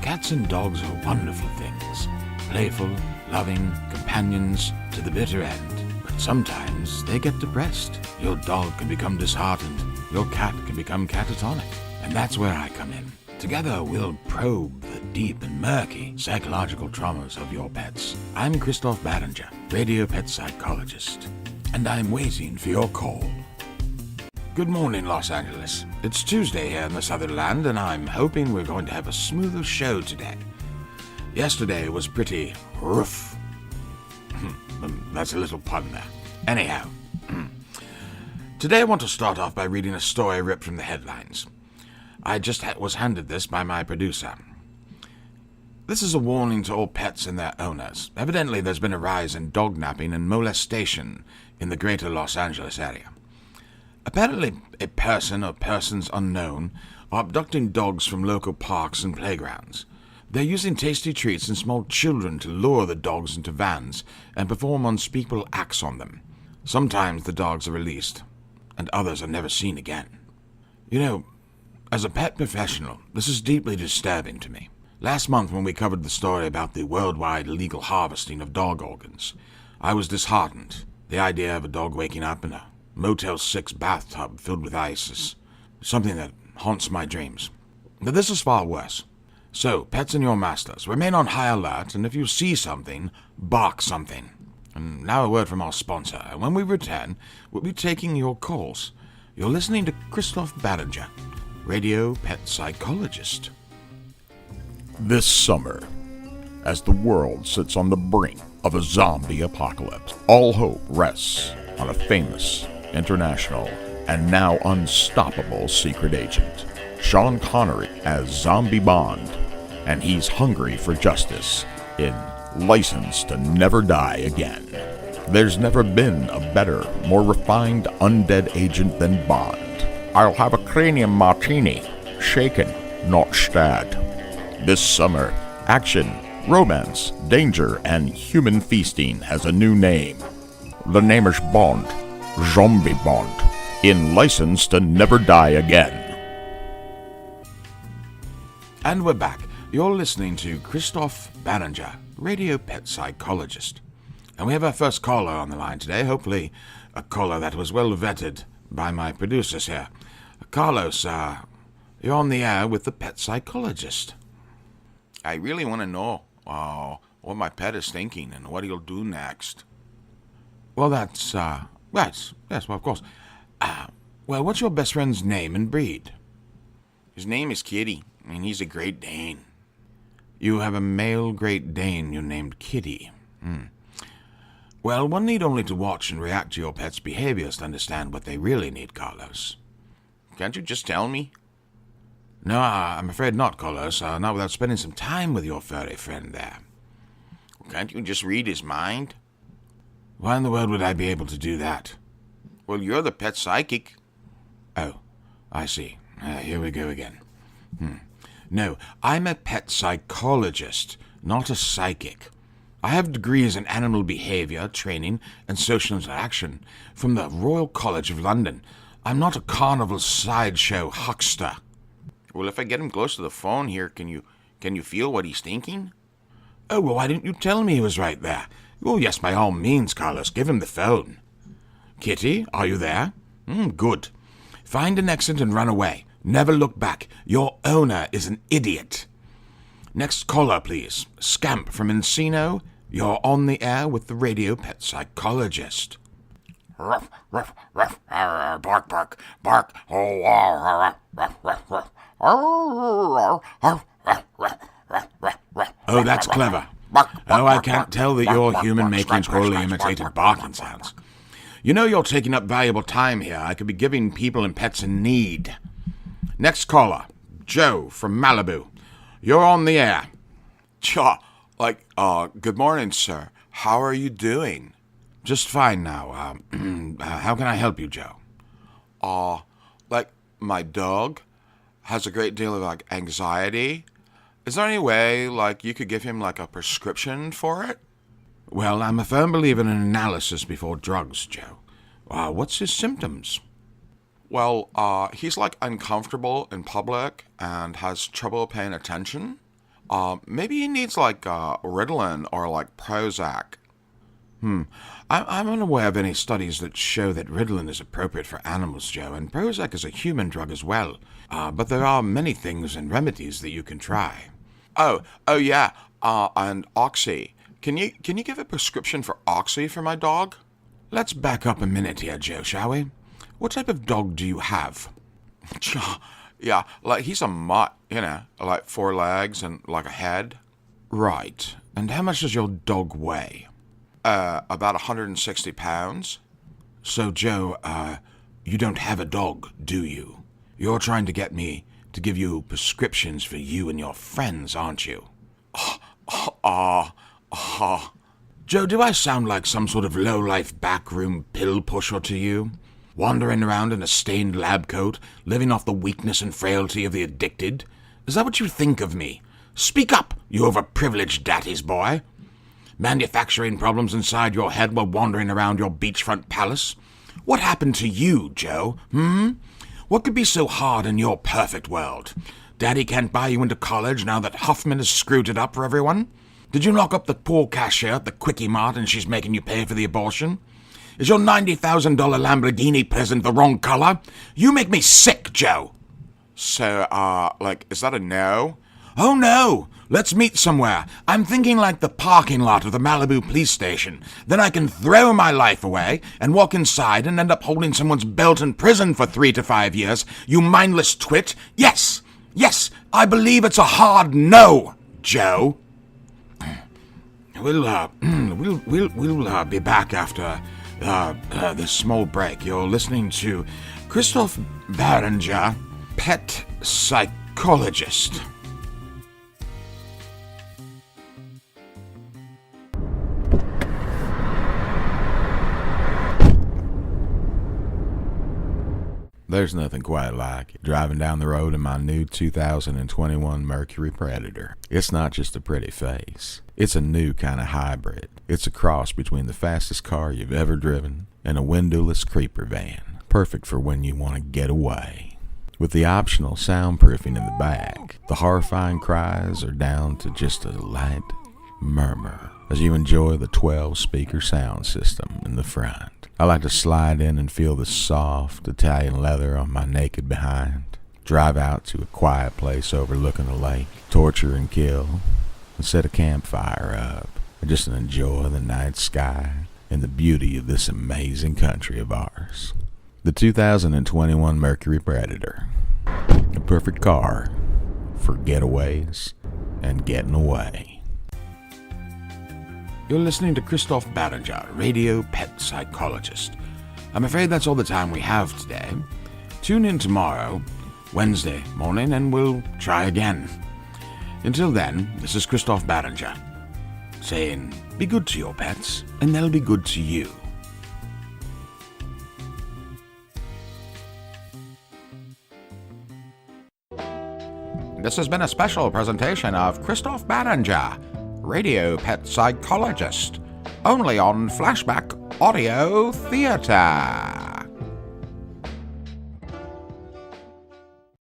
Cats and dogs are wonderful things. Playful, loving, companions to the bitter end. But sometimes they get depressed. Your dog can become disheartened. Your cat can become catatonic. And that's where I come in. Together we'll probe the deep and murky psychological traumas of your pets. I'm Christoff Barrenger, radio pet psychologist. And I'm waiting for your call. Good morning, Los Angeles. It's Tuesday here in the Southern Land, and I'm hoping we're going to have a smoother show today. Yesterday was pretty rough. That's a little pun there. Anyhow, today I want to start off by reading a story ripped from the headlines. I just was handed this by my producer. This is a warning to all pets and their owners. Evidently, there's been a rise in dog napping and molestation in the greater Los Angeles area. Apparently, a person or persons unknown are abducting dogs from local parks and playgrounds. They're using tasty treats and small children to lure the dogs into vans and perform unspeakable acts on them. Sometimes the dogs are released, and others are never seen again. You know, as a pet professional, this is deeply disturbing to me. Last month, when we covered the story about the worldwide illegal harvesting of dog organs, I was disheartened. The idea of a dog waking up in a Motel 6 bathtub filled with ice is something that haunts my dreams. But this is far worse. So, pets and your masters, remain on high alert, and if you see something, bark something. And now a word from our sponsor, and when we return, we'll be taking your calls. You're listening to Christoff Barrenger, radio pet psychologist. This summer, as the world sits on the brink of a zombie apocalypse, all hope rests on a famous, international, and now unstoppable secret agent, Sean Connery as Zombie Bond, and he's hungry for justice in License to Never Die Again. There's never been a better, more refined undead agent than Bond. I'll have a cranium martini, shaken, not stirred. This summer, action, romance, danger, and human feasting has a new name. The name is Bond, Zombie Bond, in License to Never Die Again. And we're back. You're listening to Christoff Barrenger, radio pet psychologist. And we have our first caller on the line today, hopefully a caller that was well vetted by my producers here. Carlos, you're on the air with the pet psychologist. I really want to know what my pet is thinking and what he'll do next. Well, that's, yes, well, of course. Well, what's your best friend's name and breed? His name is Kitty, and he's a Great Dane. You have a male Great Dane you named Kitty. Well, one need only to watch and react to your pet's behaviors to understand what they really need, Carlos. Can't you just tell me? No, I'm afraid not, Carlos, not without spending some time with your furry friend there. Can't you just read his mind? Why in the world would I be able to do that? Well, you're the pet psychic. Oh, I see. Here we go again. No, I'm a pet psychologist, not a psychic. I have degrees in animal behavior, training, and social interaction from the Royal College of London. I'm not a carnival sideshow huckster. Well, if I get him close to the phone here, can you feel what he's thinking? Oh, well, why didn't you tell me he was right there? Oh, yes, by all means, Carlos, give him the phone. Kitty, are you there? Good. Find an exit and run away. Never look back. Your owner is an idiot. Next caller, please. Scamp from Encino. You're on the air with the radio pet psychologist. Ruff, ruff, ruff, bark, bark, bark. Oh, ruff, ruff, ruff. Oh, that's clever. Oh, I can't tell that you're human making poorly imitated barking sounds. You know you're taking up valuable time here. I could be giving people and pets in need. Next caller, Joe from Malibu. You're on the air. Good morning, sir. How are you doing? Just fine now. How can I help you, Joe? My dog has a great deal of, anxiety. Is there any way, you could give him, a prescription for it? Well, I'm a firm believer in analysis before drugs, Joe. What's his symptoms? Well, he's uncomfortable in public and has trouble paying attention. Maybe he needs like Ritalin or like Prozac. I'm unaware of any studies that show that Ritalin is appropriate for animals, Joe, and Prozac is a human drug as well. But there are many things and remedies that you can try. Oh yeah, and Oxy. Can you give a prescription for Oxy for my dog? Let's back up a minute here, Joe, shall we? What type of dog do you have? Yeah, like he's a mutt, like 4 legs and like a head. Right. And how much does your dog weigh? About 160 pounds. So, Joe, you don't have a dog, do you? You're trying to get me to give you prescriptions for you and your friends, aren't you? Joe, do I sound like some sort of low-life backroom pill pusher to you? Wandering around in a stained lab coat, living off the weakness and frailty of the addicted? Is that what you think of me? Speak up, you overprivileged daddy's boy. Manufacturing problems inside your head while wandering around your beachfront palace? What happened to you, Joe? What could be so hard in your perfect world? Daddy can't buy you into college now that Huffman has screwed it up for everyone? Did you knock up the poor cashier at the Quickie Mart and she's making you pay for the abortion? Is your $90,000 Lamborghini present the wrong color? You make me sick, Joe. So, is that a no? Oh, no. Let's meet somewhere. I'm thinking like the parking lot of the Malibu police station. Then I can throw my life away and walk inside and end up holding someone's belt in prison for 3 to 5 years. You mindless twit. Yes, I believe it's a hard no, Joe. We'll be back after this small break. You're listening to Christoff Barrenger, Pet Psychologist. There's nothing quite like it. Driving down the road in my new 2021 Mercury Predator. It's not just a pretty face. It's a new kind of hybrid. It's a cross between the fastest car you've ever driven and a windowless creeper van. Perfect for when you want to get away. With the optional soundproofing in the back, the horrifying cries are down to just a light murmur as you enjoy the 12-speaker sound system in the front. I like to slide in and feel the soft Italian leather on my naked behind. Drive out to a quiet place overlooking the lake, torture and kill, and set a campfire up, and just enjoy the night sky and the beauty of this amazing country of ours. The 2021 Mercury Predator. A perfect car for getaways and getting away. You're listening to Christoff Barrenger, Radio Pet Psychologist. I'm afraid that's all the time we have today. Tune in tomorrow, Wednesday morning, and we'll try again. Until then, this is Christoff Barrenger, saying, be good to your pets, and they'll be good to you. This has been a special presentation of Christoff Barrenger, Radio Pet Psychologist, only on Flashback Audio Theatre.